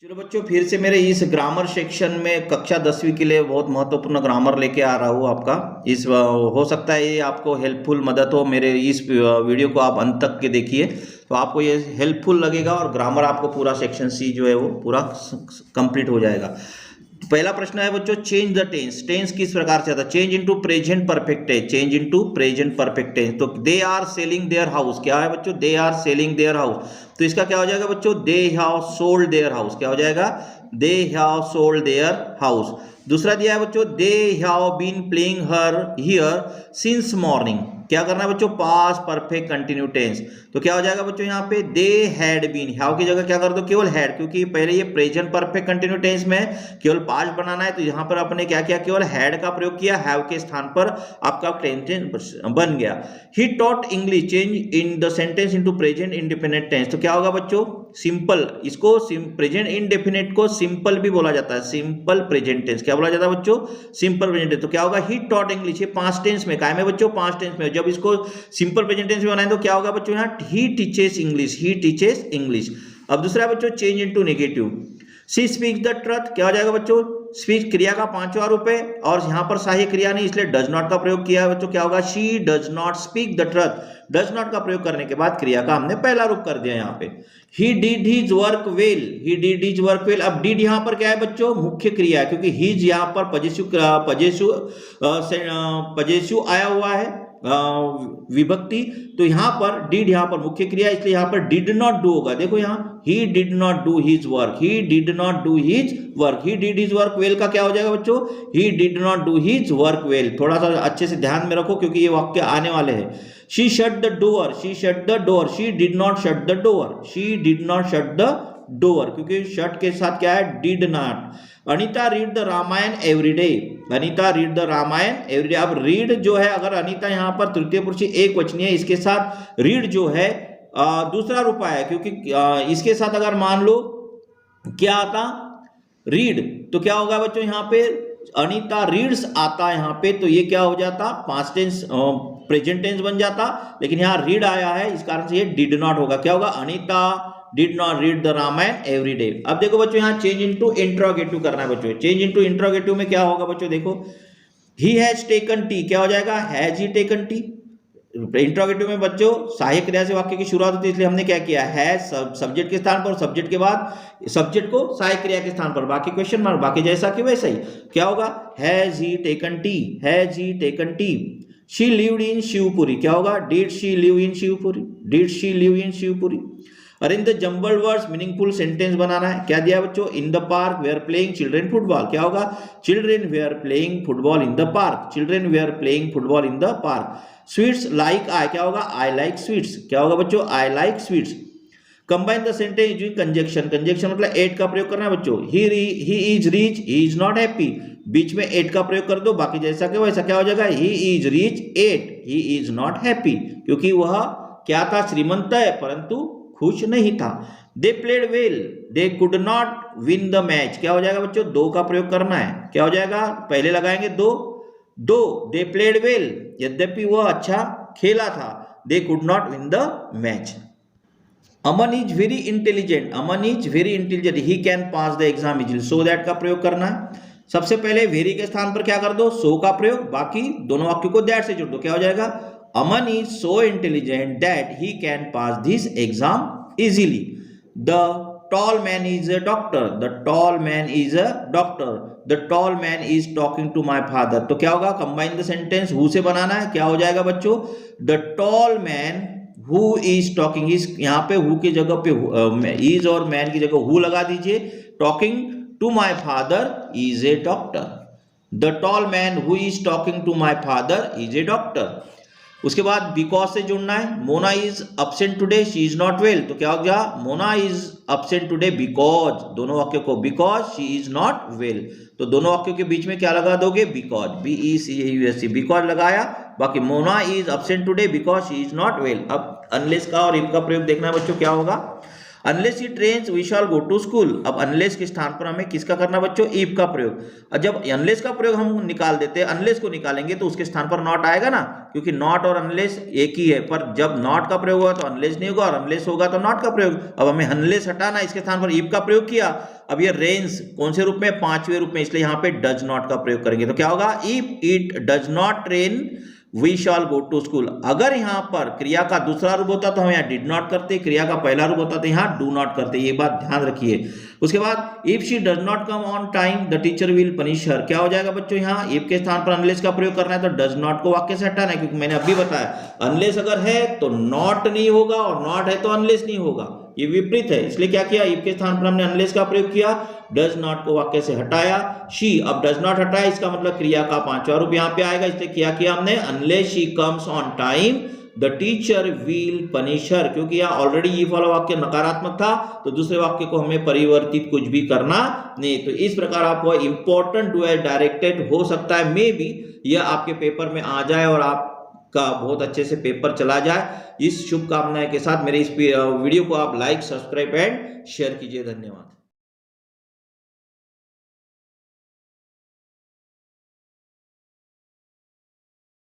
चलो बच्चों, फिर से मेरे इस ग्रामर सेक्शन में कक्षा 10वीं के लिए बहुत महत्वपूर्ण ग्रामर लेके आ रहा हूँ आपका। हो सकता है ये आपको हेल्पफुल मदद हो। मेरे इस वीडियो को आप अंत तक के देखिए तो आपको ये हेल्पफुल लगेगा और ग्रामर आपको पूरा सेक्शन सी जो है वो पूरा कंप्लीट हो जाएगा। पहला प्रश्न है बच्चों, चेंज द टेंस। टेंस किस प्रकार से आता है? Change into present perfect tense. Change into present perfect tense. तो they are selling their house, क्या है बच्चों? They are selling their house. तो इसका क्या हो जाएगा बच्चों? They have sold their house. क्या हो जाएगा? They have sold their house. दूसरा दिया है बच्चों, they have been playing her here since morning. क्या करना है बच्चों? Past perfect continue tense. तो क्या हो जाएगा बच्चों यहाँ पे? They had been. हैव की जगह क्या कर दो? केवल हैड, क्योंकि पहले ये प्रेजेंट परफेक्ट कंटिन्यू टेंस में केवल पास्ट बनाना है। तो यहाँ पर अपने क्या किया? केवल हैड का प्रयोग किया। हैव के स्थान पर आपका टेंस बन गया। He taught English. Change in the sentence into present indefinite tense. तो क्या होगा बच्चों? सिंपल। इसको प्रेजेंट इंडेफिनिट को सिंपल भी बोला जाता है। सिंपल प्रेजेंट टेंस क्या बोला जाता है बच्चों? Simple present tense. तो क्या होगा? He taught English. ये पास्ट टेंस में कायम है बच्चों, पास्ट टेंस में। जब इसको सिंपल प्रेजेंट टेंस में बनाएं तो क्या होगा बच्चों? यहाँ he teaches English. He teaches English. अब दूसरा बच्चों, change into negative. She speaks the truth. क्या हो जाएगा बच्चों? स्पीच क्रिया का पांचवा रूप है और यहां पर सहायक क्रिया नहीं, इसलिए डज नॉट का प्रयोग किया है बच्चों। क्या होगा? She does not speak the truth. Does not का प्रयोग करने के बाद क्रिया का हमने पहला रूप कर दिया यहाँ पे। He did his work well. He did his work well. अब डिड यहाँ पर क्या है बच्चों? मुख्य क्रिया है, क्योंकि हिज यहाँ पर पजेसिव आया हुआ है विभक्ति। तो यहां पर डिड यहाँ पर मुख्य क्रिया, इसलिए यहां पर डिड नॉट डू होगा। देखो यहाँ he did not do his work. He did not do his work. He did his work well का क्या हो जाएगा बच्चों? He did not do his work well. थोड़ा सा अच्छे से ध्यान में रखो क्योंकि ये वाक्य आने वाले हैं। She shut the door. She shut the door. She did not shut the door. She did not shut the door, क्योंकि शट के साथ क्या है? Did not. Anita read the Ramayana everyday. Anita read the Ramayana everyday. अब रीड जो है, अगर अनीता यहाँ पर तृतीय पुरुष एक वचनीय, इसके साथ रीड जो है दूसरा रूप आया, क्योंकि इसके साथ अगर मान लो क्या आता? रीड, तो क्या होगा बच्चों? यहाँ पे अनीता रीड्स आता है यहाँ पे, तो ये क्या हो जाता? पास्ट टेंस प्रेजेंट टेंस बन जाता। लेकिन यहाँ रीड आया है, इस कारण से ये डिड नॉट होगा। क्या होगा? Anita did not read the Ramayana every day. अब देखो बच्चों, यहाँ चेंज इनटू इंट्रोगेटिव करना है बच्चों। चेंज इनटू इंट्रोगेटिव में क्या होगा बच्चों? देखो, ही हैज टेकन टी। क्या हो जाएगा? Has he taken T. Interrogative में बच्चों सहायक क्रिया से वाक्य की शुरुआत होती है, इसलिए हमने क्या किया? हैज सब्जेक्ट के स्थान पर, सब्जेक्ट के बाद सब्जेक्ट को सहायक क्रिया के स्थान पर, बाकी क्वेश्चन मार्क, बाकी जैसा कि वैसा ही। क्या होगा? Has he taken tea. Has he taken tea. She lived in Shivpuri. क्या होगा? Did she live in Shivpuri. Did she live in Shivpuri. और in the jumbled words meaningful sentence बनाना है। क्या दिया बच्चों? In the park were playing children football. क्या होगा? Children were playing football in the park. Children were playing football in the park. Sweets like I. क्या होगा? I like sweets. क्या होगा बच्चों? I like sweets. Combine the sentence using conjunction. Conjunction मतलब एट का प्रयोग करना है बच्चों। He is rich. He is not happy. बीच में एट का प्रयोग कर दो, बाकी जैसा कि वैसा। क्या हो जाएगा? He is rich at. He is not happy, क्योंकि वह क्या था? श्रीमंत है परंतु खुश नहीं था। They played well. They could not win the match. क्या हो जाएगा बच्चों? दो का प्रयोग करना है। क्या हो जाएगा? पहले लगाएंगे दो। दे प्लेड वेल, यद्यपि वह अच्छा खेला था। They could not win the match. Aman is very intelligent. Aman is very intelligent. He can pass the exam easily. So that का प्रयोग करना है। सबसे पहले वेरी के स्थान पर क्या कर दो? सो का प्रयोग, बाकी दोनों वाक्यों को दैट से जोड़ दो। क्या हो जाएगा? Aman is so intelligent that he can pass this exam easily. The tall man is a doctor. The tall man is a doctor. The tall man is talking to my father. तो क्या होगा? Combine the sentence who से बनाना है। क्या हो जाएगा बच्चों? The tall man who is talking. इस यहाँ पे हु की जगह पे इज और मैन की जगह हु लगा दीजिए। Talking to my father is a doctor. The tall man who is talking to my father is a doctor. उसके बाद बिकॉज से जुड़ना है। Mona is absent today. She is not well. तो क्या हो गया? Mona is absent today because. दोनों वाक्यों को because she is not well. तो दोनों वाक्यों के बीच में क्या लगा दोगे? बिकॉज। BECAUSE बिकॉज लगाया। बाकी Mona is absent today because she is not well. अब अनलेस का और इफ का प्रयोग देखना है बच्चों। क्या होगा? Unless he trains we shall go to school. अब अनलेस के स्थान पर हमें किसका करना बच्चों, इफ का प्रयोग। और जब अनलेस का प्रयोग हम निकाल देते हैं, अनलेस को निकालेंगे तो उसके स्थान पर नॉट आएगा ना, क्योंकि नॉट और अनलेस एक ही है। पर जब नॉट का प्रयोग होगा तो अनलेस नहीं होगा, और अनलेस होगा तो नॉट का प्रयोग। अब हमें अनलेस हटाना, इसके स्थान पर इफ का प्रयोग किया। अब ये रेन्स कौन से रूप में, 5वें रूप में, इसलिए यहाँ पे डज नॉट का प्रयोग करेंगे। तो क्या होगा, if it does not rain we shall go to school. अगर यहाँ पर क्रिया का दूसरा रूप होता तो हम यहाँ डिड नॉट करते, क्रिया का पहला रूप होता तो यहाँ डू नॉट करते, ये बात ध्यान रखिए। उसके बाद if she does not come on time the teacher will punish her. क्या हो जाएगा बच्चों, यहाँ इफ के स्थान पर अनलेस का प्रयोग करना है तो डज नॉट को वाक्य से हटाना है, क्योंकि मैंने अभी बताया अनलेस अगर है तो नॉट नहीं होगा, और नॉट है तो अनलेस नहीं होगा, ये विपरीत है। इसलिए क्या किया, इफ के स्थान पर हमने अनलेस का प्रयोग किया, डज नॉट को वाक्य से हटाया। शी, अब डज नॉट हटाया, इसका मतलब क्रिया का 5वां रूप यहाँ पे आएगा, इसलिए क्या किया हमने, unless she comes on time the teacher will punish her. क्योंकि यहाँ ऑलरेडी ये वाला वाक्य नकारात्मक था, तो दूसरे वाक्य को हमें परिवर्तित कुछ भी करना नहीं। तो इस प्रकार आपको इंपॉर्टेंट डू एज डायरेक्टेड हो सकता है, मे बी यह आपके पेपर में आ जाए और आप का बहुत अच्छे से पेपर चला जाए। इस शुभकामनाएं के साथ मेरे इस वीडियो को आप लाइक, सब्सक्राइब एंड शेयर कीजिए। धन्यवाद।